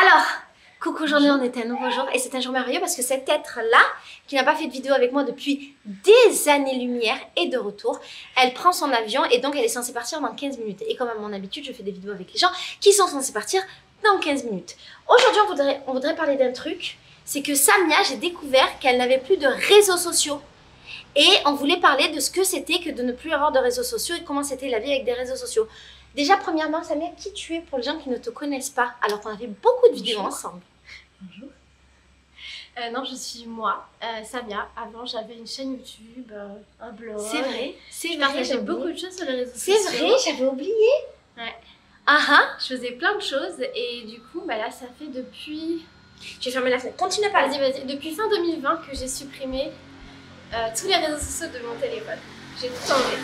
Alors, coucou, aujourd'hui on est un nouveau jour et c'est un jour merveilleux parce que cet être-là, qui n'a pas fait de vidéo avec moi depuis des années-lumière, est de retour. Elle prend son avion et donc elle est censée partir dans 15 minutes. Et comme à mon habitude, je fais des vidéos avec les gens qui sont censés partir dans 15 minutes. Aujourd'hui, on voudrait parler d'un truc, c'est que Samia, j'ai découvert qu'elle n'avait plus de réseaux sociaux. Et on voulait parler de ce que c'était que de ne plus avoir de réseaux sociaux et comment c'était la vie avec des réseaux sociaux. Déjà, premièrement, Samia, qui tu es pour les gens qui ne te connaissent pas, alors qu'on a fait beaucoup de vidéos ensemble? Bonjour. Non, je suis moi, Samia. Avant, j'avais une chaîne YouTube, un blog. C'est vrai, je partageais beaucoup de choses sur les réseaux sociaux. C'est vrai, j'avais oublié. Ouais. Ah ah. Je faisais plein de choses et du coup, bah là, ça fait depuis... Je vais fermer la fenêtre. Continue à parler. Vas-y. Depuis fin 2020 que j'ai supprimé tous les réseaux sociaux de mon téléphone. J'ai tout enlevé.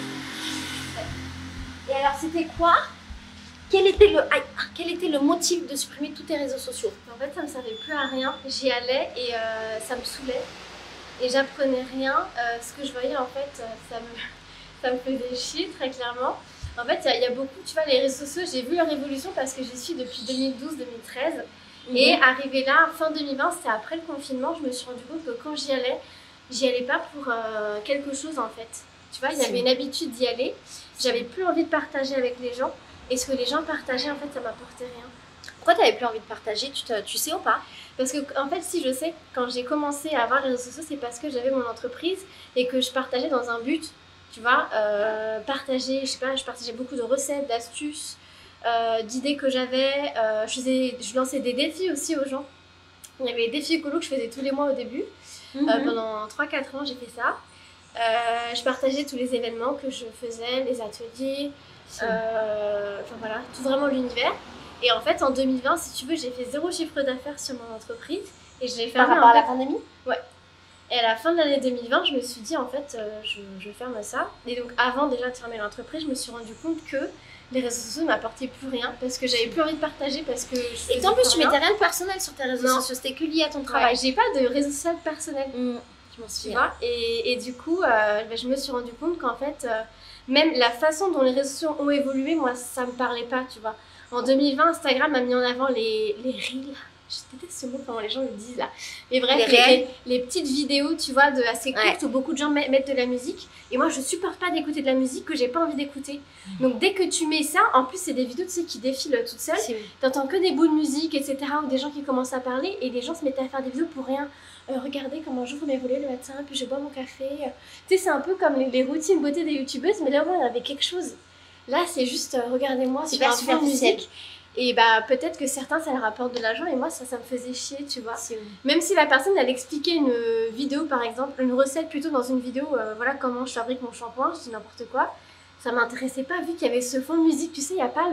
Et alors, c'était quoi? Quel était le motif de supprimer tous tes réseaux sociaux? En fait, ça me servait plus à rien. J'y allais et ça me saoulait. Et j'apprenais rien. Ce que je voyais, en fait, ça me faisait chier, très clairement. En fait, il y a beaucoup, tu vois, les réseaux sociaux, j'ai vu leur évolution parce que j'y suis depuis 2012-2013. Et arrivé là, fin 2020, c'était après le confinement, je me suis rendu compte que quand j'y allais pas pour quelque chose, en fait. Tu vois, il y avait une habitude d'y aller. J'avais plus envie de partager avec les gens. Et ce que les gens partageaient, en fait, ça m'apportait rien. Pourquoi tu n'avais plus envie de partager? Tu sais ou pas? Parce que, en fait, si je sais, quand j'ai commencé à avoir les réseaux sociaux, c'est parce que j'avais mon entreprise et que je partageais dans un but, tu vois, partager, je sais pas, je partageais beaucoup de recettes, d'astuces, d'idées que j'avais. Je lançais des défis aussi aux gens. Il y avait des défis écolos que je faisais tous les mois au début. Pendant 3-4 ans, j'ai fait ça. Je partageais tous les événements que je faisais, les ateliers, enfin voilà, tout vraiment l'univers. Et en fait, en 2020, si tu veux, j'ai fait 0 chiffre d'affaires sur mon entreprise et je l'ai fermé. Par rapport à la pandémie? Ouais. Et à la fin de l'année 2020, je me suis dit, en fait, je ferme ça. Et donc, avant déjà de fermer l'entreprise, je me suis rendu compte que les réseaux sociaux ne m'apportaient plus rien parce que j'avais plus envie de partager parce que et en plus, tu mettais rien de personnel sur tes réseaux sociaux, c'était que lié à ton travail. Ouais, j'ai pas de réseau social personnel. Je m'en souviens. Tu vois, et du coup, je me suis rendu compte qu'en fait, même la façon dont les réseaux sociaux ont évolué, moi, ça me parlait pas, tu vois. En 2020, Instagram a mis en avant les reels. Je déteste ce mot, comment les gens le disent là. Mais bref, les petites vidéos, tu vois, assez courtes où beaucoup de gens mettent de la musique. Et moi, je supporte pas d'écouter de la musique que j'ai pas envie d'écouter. Donc, dès que tu mets ça, en plus, c'est des vidéos, tu sais, qui défilent toutes seules. T'entends que des bouts de musique, etc. Ou des gens qui commencent à parler. Et les gens se mettaient à faire des vidéos pour rien. Regardez comment j'ouvre mes volets le matin, puis je bois mon café. Tu sais, c'est un peu comme les routines beauté des youtubeuses, mais là, au moins, il y avait quelque chose. Là, c'est juste, regardez-moi, sur un fond de musique. Et bah, peut-être que certains, ça leur apporte de l'argent, et moi, ça me faisait chier, tu vois. Même si la personne, elle expliquait une vidéo, par exemple, une recette plutôt dans une vidéo, voilà comment je fabrique mon shampoing, je dis n'importe quoi. Ça m'intéressait pas, vu qu'il y avait ce fond de musique, tu sais, il n'y a pas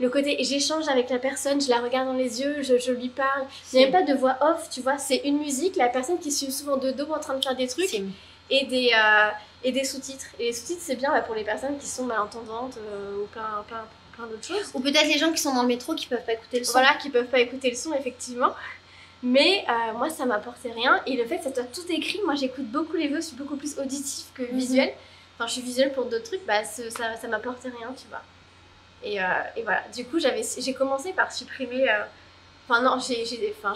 le côté j'échange avec la personne, je la regarde dans les yeux, je lui parle. Il n'y a même pas de voix off, tu vois, c'est une musique, la personne qui suit souvent de dos en train de faire des trucs et des sous-titres. Et les sous-titres, c'est bien pour les personnes qui sont malentendantes ou plein d'autres choses. Ou peut-être les gens qui sont dans le métro qui peuvent pas écouter le son. Voilà, qui peuvent pas écouter le son, effectivement. Mais moi, ça m'apportait rien. Et le fait que ça soit tout écrit, moi j'écoute beaucoup les vidéos, je suis beaucoup plus auditif que visuel. Enfin, je suis visuelle pour d'autres trucs, bah, ça m'apportait rien, tu vois. Et voilà, du coup, j'ai commencé par supprimer... Enfin, non, j'ai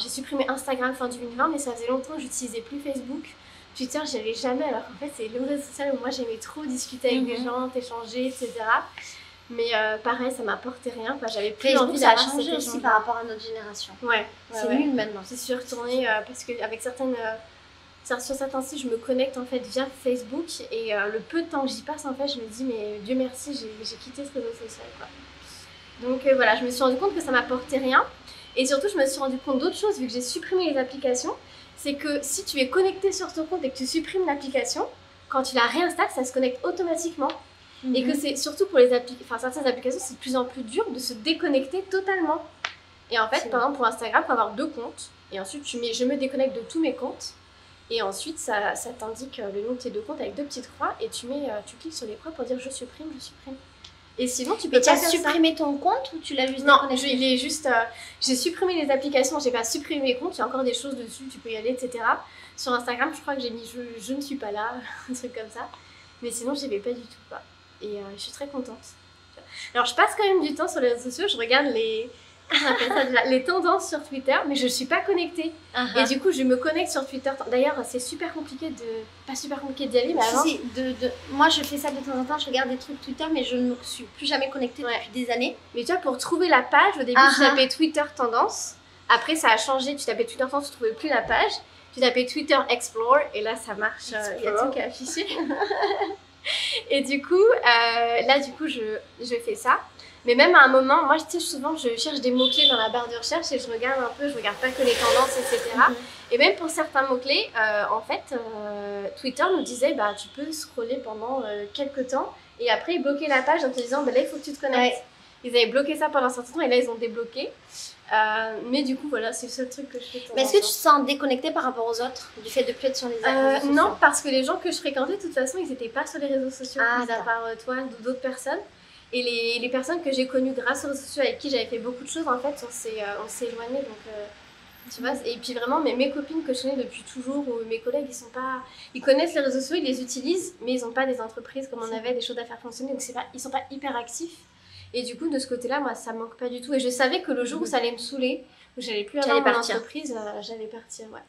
supprimé Instagram fin 2020, mais ça faisait longtemps que j'utilisais plus Facebook. Twitter, j'y allais jamais, alors qu'en fait, c'est le réseau social où moi, j'aimais trop discuter avec des gens, échanger, etc. Mais pareil, ça m'apportait rien. Enfin, j'avais plus envie d'avoir ça a changé aussi par rapport à notre génération. C'est nul maintenant. Je suis retournée parce qu'avec certaines... sur certains sites, je me connecte en fait via Facebook et le peu de temps que j'y passe, en fait, je me dis mais Dieu merci, j'ai quitté ce réseau social, quoi. Donc voilà, je me suis rendu compte que ça m'apportait rien et surtout je me suis rendu compte d'autres choses vu que j'ai supprimé les applications, c'est que si tu es connecté sur ton compte et que tu supprimes l'application, quand tu la réinstalles, ça se connecte automatiquement. Et que c'est surtout pour certaines applications, c'est de plus en plus dur de se déconnecter totalement. Et en fait, par exemple pour Instagram, il faut avoir 2 comptes et ensuite je me déconnecte de tous mes comptes. Et ensuite, ça t'indique le nom de tes 2 comptes avec 2 petites croix et tu cliques sur les croix pour dire je supprime. Et sinon, tu peux pas faire ça. Mais tu as supprimé ton compte ou tu l'as juste déconnecté? Non, j'ai supprimé les applications, j'ai pas supprimé mes comptes, il y a encore des choses dessus, tu peux y aller, etc. Sur Instagram, je crois que j'ai mis je ne suis pas là, un truc comme ça. Mais sinon, j'y vais pas du tout, quoi. Et je suis très contente. Alors, je passe quand même du temps sur les réseaux sociaux, je regarde j'appelle ça déjà les tendances sur Twitter, mais je suis pas connectée. Et du coup, je me connecte sur Twitter. D'ailleurs, c'est super compliqué pas super compliqué d'y aller, mais avant. Si, moi, je fais ça de temps en temps, je regarde des trucs Twitter, mais je ne me suis plus jamais connectée depuis des années. Mais tu vois, pour trouver la page, au début, tu tapais Twitter tendance. Après, ça a changé, tu tapais Twitter tendance, tu trouvais plus la page. Tu tapais Twitter Explore, et là, ça marche. Il y a tout qui est affiché. Et du coup, je fais ça. Mais même à un moment, moi, tu sais, souvent, je cherche des mots-clés dans la barre de recherche et je regarde un peu, je regarde pas que les tendances, etc. Et même pour certains mots-clés, en fait, Twitter nous disait, bah, tu peux scroller pendant quelques temps et après, ils bloquaient la page en te disant, bah, là, il faut que tu te connectes. Ouais. Ils avaient bloqué ça pendant un certain temps et là, ils ont débloqué. Mais du coup, voilà, c'est le seul truc que je fais. Mais est-ce que tu te sens déconnectée par rapport aux autres, du fait de plus être sur les réseaux sociaux? Non, parce que les gens que je fréquentais, de toute façon, ils n'étaient pas sur les réseaux sociaux, mis à part toi ou d'autres personnes. Et les personnes que j'ai connues grâce aux réseaux sociaux, avec qui j'avais fait beaucoup de choses, en fait, on s'est éloignés. Donc, tu vois, et puis vraiment, mes copines que je connais depuis toujours, ou mes collègues, ils connaissent les réseaux sociaux, ils les utilisent, mais ils n'ont pas des entreprises comme on avait, des choses à faire fonctionner, donc ils sont pas hyper actifs. Et du coup, de ce côté-là, moi, ça me manque pas du tout. Et je savais que le jour où ça allait me saouler, où j'allais plus avoir mon entreprise, j'allais partir, ouais.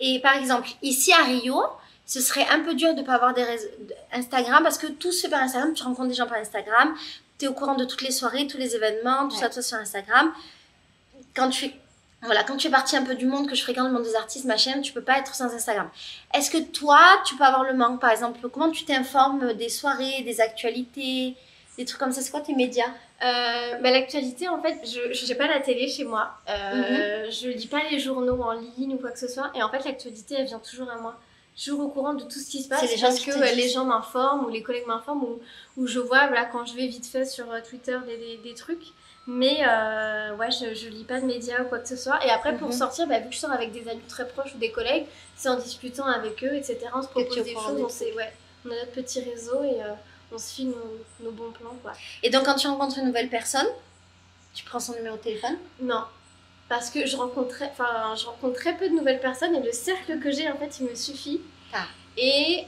Et par exemple, ici à Rio, ce serait un peu dur de ne pas avoir des réseaux Instagram, parce que tout se fait par Instagram, tu rencontres des gens par Instagram, tu es au courant de toutes les soirées, tous les événements, tout ça sur Instagram. Quand tu es partie un peu du monde que je fréquente, le monde des artistes, machin, tu peux pas être sans Instagram. Est-ce que toi, tu peux avoir le manque, par exemple? Comment tu t'informes des soirées, des actualités, des trucs comme ça? C'est quoi tes médias? L'actualité, en fait, je n'ai pas la télé chez moi. Je lis pas les journaux en ligne ou quoi que ce soit. Et en fait, l'actualité, elle vient toujours à moi. Toujours au courant de tout ce qui se passe. C'est parce que les gens m'informent ou les collègues m'informent ou je vois, voilà, quand je vais vite fait sur Twitter des trucs. Mais ouais, je lis pas de médias ou quoi que ce soit. Et après, pour sortir, vu que je sors avec des amis très proches ou des collègues, c'est en discutant avec eux, etc. On se propose des choses, on a notre petit réseau et on se file nos bons plans, quoi. Et donc, quand tu rencontres une nouvelle personne, tu prends son numéro de téléphone? Non. Parce que je rencontre très peu de nouvelles personnes et le cercle que j'ai, en fait, il me suffit. Et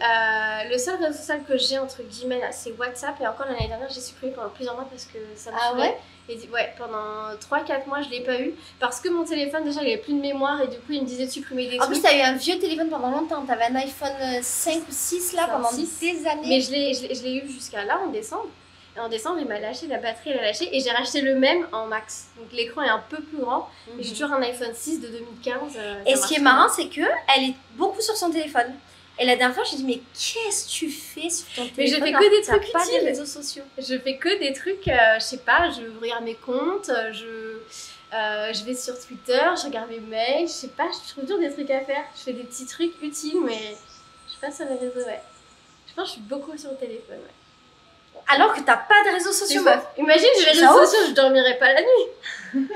le seul réseau social que j'ai, entre guillemets, là, c'est WhatsApp. Et encore l'année dernière, j'ai supprimé pendant plusieurs mois parce que ça me saoulait. Et pendant 3-4 mois, je l'ai pas eu. Parce que mon téléphone, déjà, il avait plus de mémoire et du coup, il me disait de supprimer des trucs. En plus, t'as eu un vieux téléphone pendant longtemps. T'avais un iPhone 5 ou 6 là pendant des années. Mais je l'ai eu jusqu'à là, en décembre. Et en décembre, il m'a lâché, la batterie, elle a lâché. Et j'ai racheté le même en max. Donc l'écran est un peu plus grand. Et j'ai toujours un iPhone 6 de 2015. Et ce qui est marrant, c'est qu'elle est beaucoup sur son téléphone. Et la dernière fois, j'ai dit, mais qu'est-ce que tu fais sur ton téléphone? Mais je fais que des trucs pas utiles. des réseaux sociaux. Je fais que des trucs, je sais pas, je regarde mes comptes, je vais sur Twitter, je regarde mes mails, je sais pas, je trouve toujours des trucs à faire. Je fais des petits trucs utiles, mais je suis pas sur les réseaux, ouais. Je pense que je suis beaucoup sur le téléphone, ouais. Alors que t'as pas de réseaux sociaux, meuf. Imagine, j'ai les réseaux sociaux, je dormirais pas la nuit.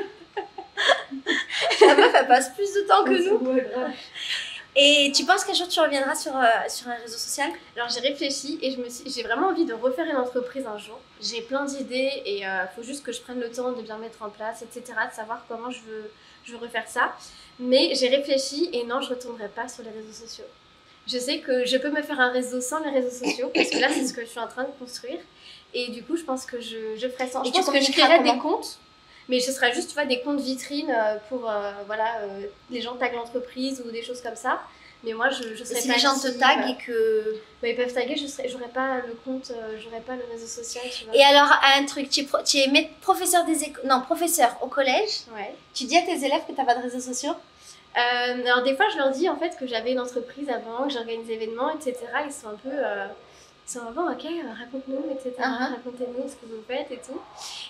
La meuf, elle passe plus de temps que nous. Et tu penses qu'un jour tu reviendras sur un réseau social? Alors j'ai réfléchi et j'ai vraiment envie de refaire une entreprise un jour. J'ai plein d'idées et faut juste que je prenne le temps de bien mettre en place, etc. De savoir comment je veux refaire ça. Mais j'ai réfléchi et non, je retournerai pas sur les réseaux sociaux. Je sais que je peux me faire un réseau sans les réseaux sociaux parce que là c'est ce que je suis en train de construire. Et du coup je pense que je ferai ça. Je pense que je créerai des comptes. Mais ce sera juste, tu vois, des comptes vitrines pour, les gens taguent l'entreprise ou des choses comme ça. Mais moi, je serais si pas... Si les gens te taguent et que... ils peuvent taguer, j'aurais pas le compte, j'aurais pas le réseau social, tu vois. Et alors, un truc, tu es professeur professeur au collège. Ouais. Tu dis à tes élèves que t'as pas de réseaux sociaux? Alors, des fois, je leur dis, en fait, que j'avais une entreprise avant, que j'organise des événements, etc. Ils sont un peu... Ils sont bon, ok, raconte-nous, etc. Racontez-nous ce que vous faites et tout.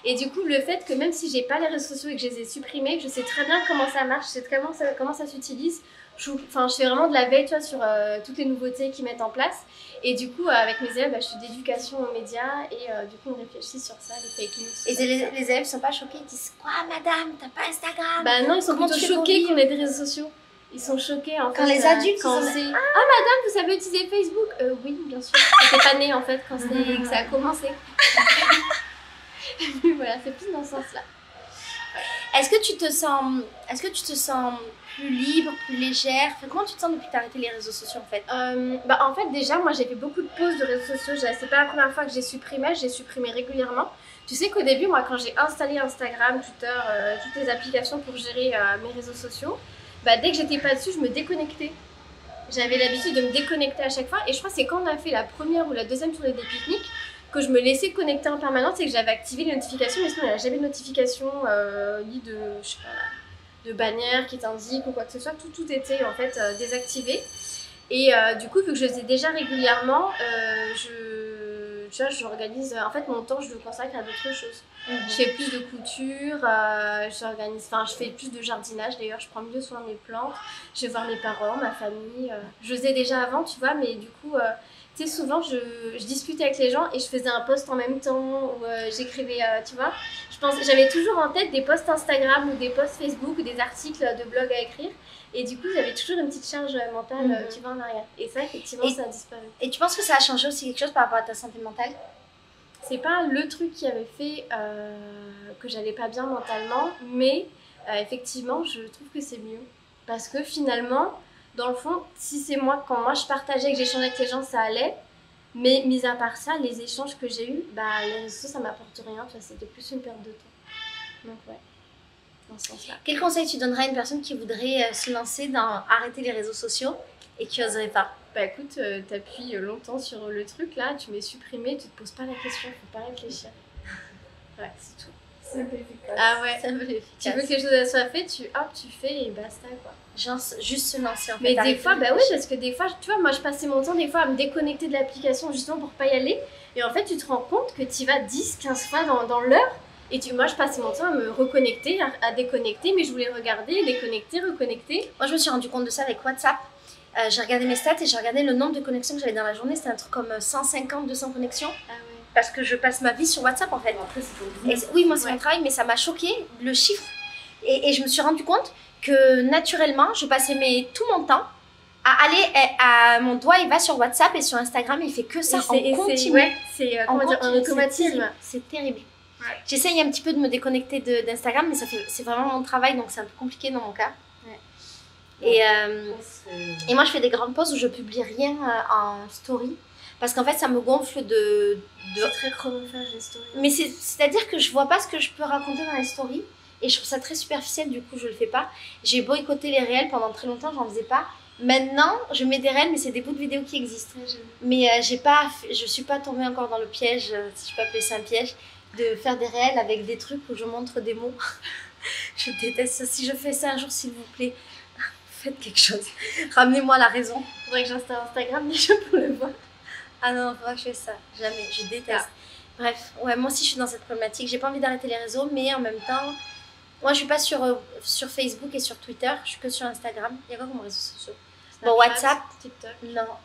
Et du coup, le fait que même si j'ai pas les réseaux sociaux et que je les ai supprimés, je sais très bien comment ça marche, je sais comment ça s'utilise. Je fais vraiment de la veille, tu vois, sur toutes les nouveautés qu'ils mettent en place. Et du coup, avec mes élèves, je fais d'éducation aux médias et du coup, on réfléchit sur ça, les fake news. Et les élèves sont pas choqués? Ils disent quoi, madame, t'as pas Instagram? Bah non, ils sont plutôt choqués qu'on ait des réseaux sociaux. Ils sont choqués en fait. Quand les adultes quand c'est madame, vous savez utiliser Facebook? Oui, bien sûr. J'étais pas née en fait quand que ça a commencé. Voilà, c'est plus dans ce sens-là. Est-ce que tu te sens plus libre, plus légère? Comment tu te sens depuis que t'as arrêté les réseaux sociaux en fait? En fait déjà, moi j'ai fait beaucoup de pauses de réseaux sociaux. C'est pas la première fois que j'ai supprimé régulièrement. Tu sais qu'au début, moi, quand j'ai installé Instagram, Twitter, toutes les applications pour gérer mes réseaux sociaux, bah, dès que j'étais pas dessus, je me déconnectais. J'avais l'habitude de me déconnecter à chaque fois. Et je crois que c'est quand on a fait la première ou la deuxième tournée des pique-niques que je me laissais connecter en permanence et que j'avais activé les notifications. Mais sinon, il n'y avait jamais de notification ni de, je sais pas, de bannière qui t'indique ou quoi que ce soit. Tout était en fait désactivé. Et du coup, vu que je faisais déjà régulièrement, tu vois, j'organise, en fait, mon temps, je le consacre à d'autres choses. Je fais plus de couture, je fais plus de jardinage d'ailleurs, je prends mieux soin de mes plantes, je vais voir mes parents, ma famille. Je faisais déjà avant, tu vois, mais du coup, tu sais, souvent, je discutais avec les gens et je faisais un post en même temps, ou j'écrivais, tu vois. J'avais toujours en tête des posts Instagram ou des posts Facebook ou des articles de blog à écrire. Et du coup, j'avais toujours une petite charge mentale, tu vois, en arrière. Et ça, effectivement, ça a disparu. Et tu penses que ça a changé aussi quelque chose par rapport à ta santé mentale? C'est pas le truc qui avait fait que j'allais pas bien mentalement, mais effectivement, je trouve que c'est mieux. Parce que finalement, dans le fond, si c'est moi, quand moi je partageais, que j'échangeais avec les gens, ça allait. Mais mis à part ça, les échanges que j'ai eus, bah, les réseaux, ça m'apporte rien. C'était plus une perte de temps. Donc ouais. Dans ce sens-là. Quel conseil tu donnerais à une personne qui voudrait se lancer dans arrêter les réseaux sociaux et qui n'oserait pas? Bah écoute, t'appuies longtemps sur le truc là, tu mets supprimer, tu te poses pas la question, faut pas réfléchir. Ouais, c'est tout. Simple et efficace. Ah ouais, Simple et efficace. tu veux que quelque chose soit fait, tu fais et basta quoi. Genre, juste se lancer en fait. Mais des fois, bah oui, parce que des fois, tu vois, moi je passais mon temps des fois à me déconnecter de l'application justement pour pas y aller. Et en fait, tu te rends compte que tu vas 10-15 fois dans l'heure. Et moi, je passais mon temps à me reconnecter, à déconnecter, mais je voulais regarder, déconnecter, reconnecter. Moi, je me suis rendu compte de ça avec WhatsApp. J'ai regardé mes stats et j'ai regardé le nombre de connexions que j'avais dans la journée. C'était un truc comme 150-200 connexions. Ah ouais. Parce que je passe ma vie sur WhatsApp en fait. Après, c'est ton business. Oui, moi, c'est mon travail, mais ça m'a choqué le chiffre. Et je me suis rendu compte que naturellement, je passais tout mon temps à aller. Mon doigt, il va sur WhatsApp et sur Instagram, il fait que ça en continu. Ouais, c'est un automatisme. C'est terrible. Ouais. J'essaye un petit peu de me déconnecter d'Instagram, mais c'est vraiment mon travail, donc c'est un peu compliqué dans mon cas. Ouais. Et moi, je fais des grandes pauses où je publie rien en story. Parce qu'en fait, ça me gonfle de... C'est très chronophage les stories. Mais c'est-à-dire que je vois pas ce que je peux raconter dans les stories. Et je trouve ça très superficiel, du coup, je le fais pas. J'ai boycotté les réels pendant très longtemps, j'en faisais pas. Maintenant, je mets des réels, mais c'est des bouts de vidéos qui existent. Mais je suis pas tombée encore dans le piège, si je peux appeler ça un piège, de faire des réels avec des trucs où je montre des mots. Je déteste ça. Si je fais ça un jour, s'il vous plaît, faites quelque chose. Ramenez-moi la raison. Faudrait que j'installe Instagram déjà pour le voir. Ah non, faudrait que je fasse ça. Jamais, je déteste. Bref, ouais, moi aussi je suis dans cette problématique. J'ai pas envie d'arrêter les réseaux, mais en même temps, moi je suis pas sur Facebook et sur Twitter, je suis que sur Instagram. Il y a quoi comme réseaux sociaux? Bon, WhatsApp, TikTok.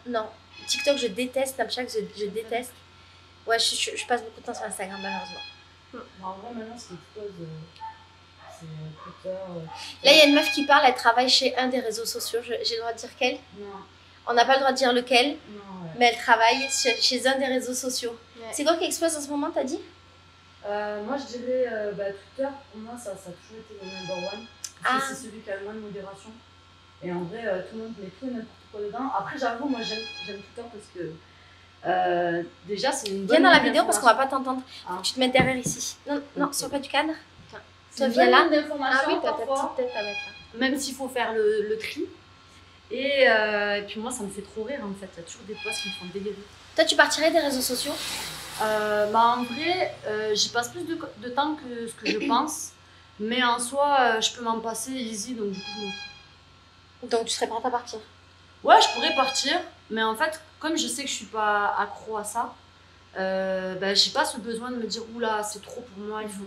Non. TikTok, je déteste. Snapchat, je déteste. Ouais, je passe beaucoup de temps sur Instagram, malheureusement. En vrai, maintenant, c'est Twitter. Là, il y a une meuf qui parle, elle travaille chez un des réseaux sociaux. J'ai le droit de dire quel? Non. On n'a pas le droit de dire lequel, Non, ouais. mais elle travaille chez un des réseaux sociaux. Ouais. C'est quoi qui explose en ce moment, t'as dit? Moi, je dirais Twitter, pour moi, ça a toujours été le number one. Parce que c'est celui qui a le moins de modération. Et en vrai, tout le monde met tout et n'importe quoi dedans. Après, j'avoue, moi, j'aime Twitter parce que déjà, c'est une bonne. Viens dans la vidéo parce qu'on va pas t'entendre. Ah. Tu te mets derrière ici. Non, non, sur pas du cadre. C'est viens une là. bonne d'information. Ah oui, t'as ta parfois, petite tête à mettre là. même s'il faut faire le tri. Et puis moi, ça me fait trop rire en fait. Il y a toujours des posts qui me font délirer. Toi, tu partirais des réseaux sociaux? En vrai, j'y passe plus de temps que ce que je pense. Mais en soi, je peux m'en passer easy, donc du coup, je m'en fous. Donc, tu serais prête à partir? Ouais, je pourrais partir, mais en fait, comme je sais que je suis pas accro à ça, j'ai pas ce besoin de me dire oula, c'est trop pour moi, il faut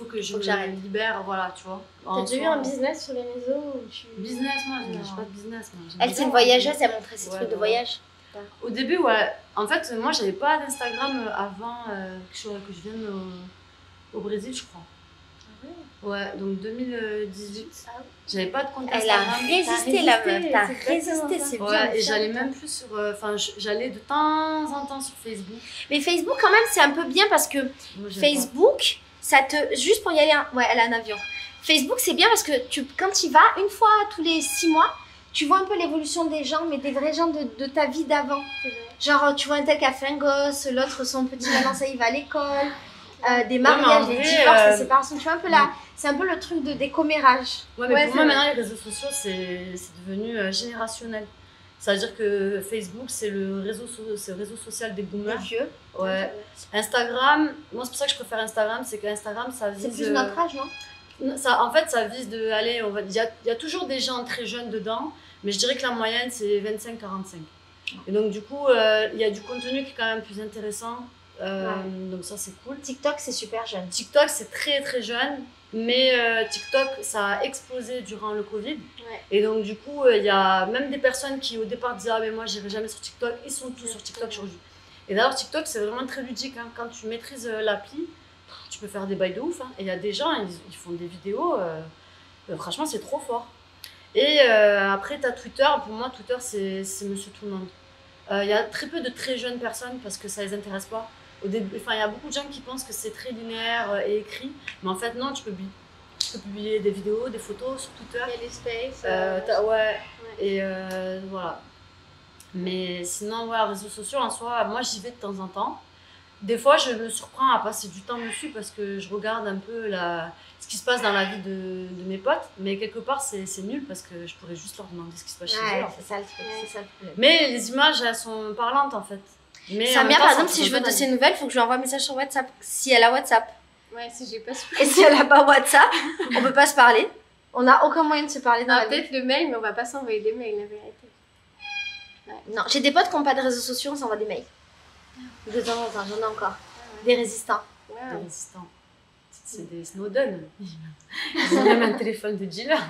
que je me libère, voilà, tu vois. T'as déjà eu un business sur les réseaux où tu... Business, moi, j'ai Non. pas de business. Moi. Elle, c'est une voyageuse, elle montrait ses Ouais, trucs de ouais. voyage. Au début, ouais. En fait, moi, j'avais pas d'Instagram avant que je vienne au Brésil, je crois. Ah ouais. Ouais, donc 2018. Ah oui. J'avais pas de compte Elle a Instagram. résisté, la meuf. T'as c'est résisté, exactement c'est ça. bien. Ouais, et j'allais même plus sur. J'allais de temps en temps sur Facebook. Mais Facebook, quand même, c'est un peu bien parce que Moi, j'aime Facebook, ça te. Juste pour y aller. Ouais, elle a un avion. Facebook, c'est bien parce que quand tu y vas, une fois tous les 6 mois, tu vois un peu l'évolution des gens, mais des vrais gens de ta vie d'avant. Genre, tu vois un tel qui a fait un gosse, l'autre son petit maintenant ça y va à l'école, des mariages, des divorces, des séparations, tu vois un peu là. C'est un peu le truc des commérages. Ouais, mais pour moi maintenant les réseaux sociaux c'est devenu générationnel. C'est-à-dire que Facebook c'est le réseau social des boomers. Des vieux. Ouais. Instagram, moi c'est pour ça que je préfère Instagram, c'est qu'Instagram ça vise. C'est plus notre âge, non? Ça, en fait, ça vise de aller, il y a toujours des gens très jeunes dedans, mais je dirais que la moyenne c'est 25-45. Et donc du coup, il y a du contenu qui est quand même plus intéressant, donc ça c'est cool. TikTok c'est super jeune. TikTok c'est très très jeune, mais TikTok ça a explosé durant le Covid. Et donc du coup, il y a même des personnes qui au départ disaient ah mais moi j'irai jamais sur TikTok, ils sont tous sur TikTok aujourd'hui. Et d'ailleurs TikTok c'est vraiment très ludique, hein. Quand tu maîtrises l'appli, tu peux faire des bails de ouf, hein. Et il y a des gens, ils font des vidéos, franchement c'est trop fort. Et après tu as Twitter, pour moi Twitter c'est monsieur tout le monde. Il y a très peu de très jeunes personnes parce que ça les intéresse pas. Au début, il y a beaucoup de gens qui pensent que c'est très linéaire et écrit, mais en fait non, tu peux publier des vidéos, des photos sur Twitter. Il y a les spaces. Ouais. Et voilà. Mais sinon, ouais, réseaux sociaux en soi, moi j'y vais de temps en temps. Des fois, je me surprends à passer du temps dessus parce que je regarde un peu ce qui se passe dans la vie de mes potes. Mais quelque part, c'est nul parce que je pourrais juste leur demander ce qui se passe chez eux. C'est ça le truc, c'est ça le problème. Mais les images, elles sont parlantes en fait. Mais Samia, par exemple, si je veux de ses nouvelles, il faut que je lui envoie un message sur WhatsApp. Si elle a WhatsApp. Ouais, si j'ai pas su. Et si elle a pas WhatsApp, on peut pas se parler. On n'a aucun moyen de se parler dans la vie. Peut-être le mail, mais on va pas s'envoyer des mails, la vérité. Ouais. Non, j'ai des potes qui n'ont pas de réseaux sociaux, on s'envoie des mails. De temps en temps, j'en ai encore. Des résistants. Wow. Des résistants. C'est des Snowden. Ils ont même un téléphone de dealer.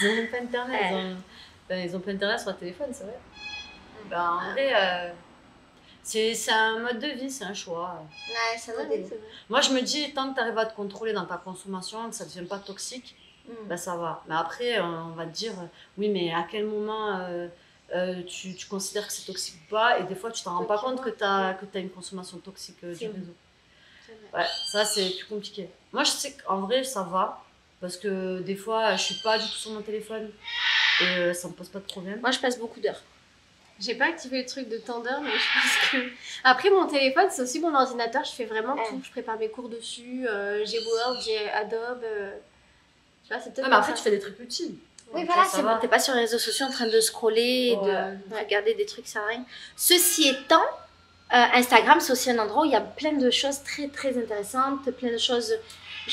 Ils ont même pas internet. Ils ont pas internet sur le téléphone, c'est vrai. En vrai, c'est un mode de vie, c'est un choix. Ouais, c'est un délire. Moi, je me dis, tant que tu arrives à te contrôler dans ta consommation, que ça ne devient pas toxique, ben ça va. Mais après, on va te dire, oui, mais à quel moment tu considères que c'est toxique ou pas? Et des fois, tu t'en rends pas compte que tu as une consommation toxique du réseau. Ouais, ça, c'est plus compliqué. Moi, je sais qu'en vrai, ça va. Parce que des fois, je suis pas du tout sur mon téléphone et ça me pose pas de problème. Moi, je passe beaucoup d'heures. J'ai pas activé le truc de temps d'heure, mais je pense que... Après, mon téléphone, c'est aussi mon ordinateur. Je fais vraiment tout. Je prépare mes cours dessus. J'ai Word, j'ai Adobe. Tu vois, c'est peut-être... mais après, tu fais des trucs utiles. Oui, voilà, t'es pas sur les réseaux sociaux en train de scroller, de regarder des trucs, ça sert à rien. Ceci étant, Instagram, c'est aussi un endroit où il y a plein de choses très, très intéressantes, plein de choses...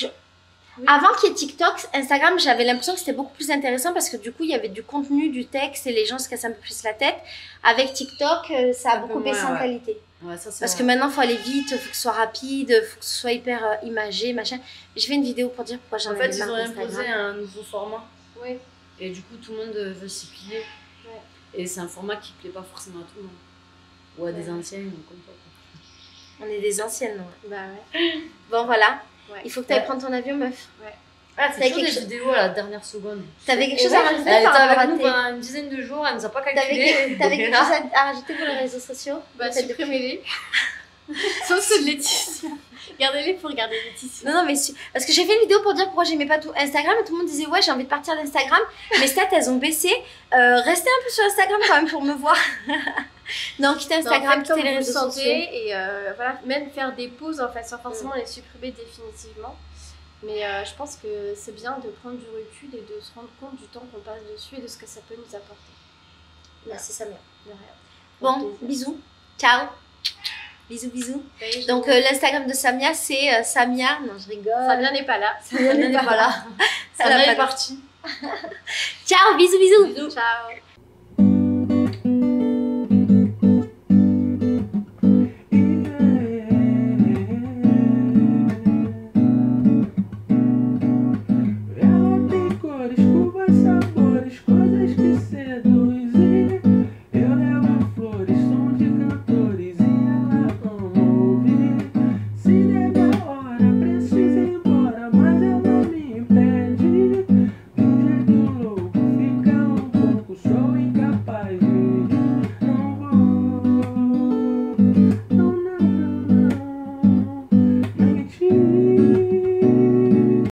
Oui. Avant qu'il y ait TikTok, Instagram, j'avais l'impression que c'était beaucoup plus intéressant parce que du coup, il y avait du contenu, du texte et les gens se cassaient un peu plus la tête. Avec TikTok, ça a beaucoup baissé en qualité. Ouais, ça, parce que maintenant, il faut aller vite, il faut que ce soit rapide, il faut que ce soit hyper imagé, machin. Je fais une vidéo pour dire pourquoi j'en ai marre d'Instagram. En fait, ils ont imposé un nouveau format. Oui. Et du coup, tout le monde veut s'y plier. Ouais. Et c'est un format qui ne plaît pas forcément à tout le monde. Ou à des anciennes, comme toi. On est des anciennes, non? Bah ouais. Bon, voilà. Ouais. Il faut que tu ailles prendre ton avion, meuf. Ouais. Ah, c'est toujours des vidéos à la dernière seconde. T'avais quelque chose à rajouter? Elle était avec nous pendant une dizaine de jours, elle nous a pas calculé. T'avais quelque chose à rajouter pour les réseaux sociaux? Bah, supprimez-les. Sauf ceux de Laetitia. Gardez-les pour regarder Laetitia. Non, mais parce que j'ai fait une vidéo pour dire pourquoi j'aimais pas tout Instagram et tout le monde disait ouais, j'ai envie de partir d'Instagram. Mes stats, elles ont baissé. Restez un peu sur Instagram quand même pour me voir. Non, quittez Instagram, quittez les réseaux sociaux. Et voilà, même faire des pauses en fait, sans forcément les supprimer définitivement. Mais je pense que c'est bien de prendre du recul et de se rendre compte du temps qu'on passe dessus et de ce que ça peut nous apporter. Merci Samia. De rien. Bon, bisous. Ciao. Bisous, bisous. Donc l'Instagram de Samia, c'est Samia. Non, je rigole. Samia n'est pas là. Samia n'est pas là. Samia est partie. Ciao, bisous, bisous. Ciao.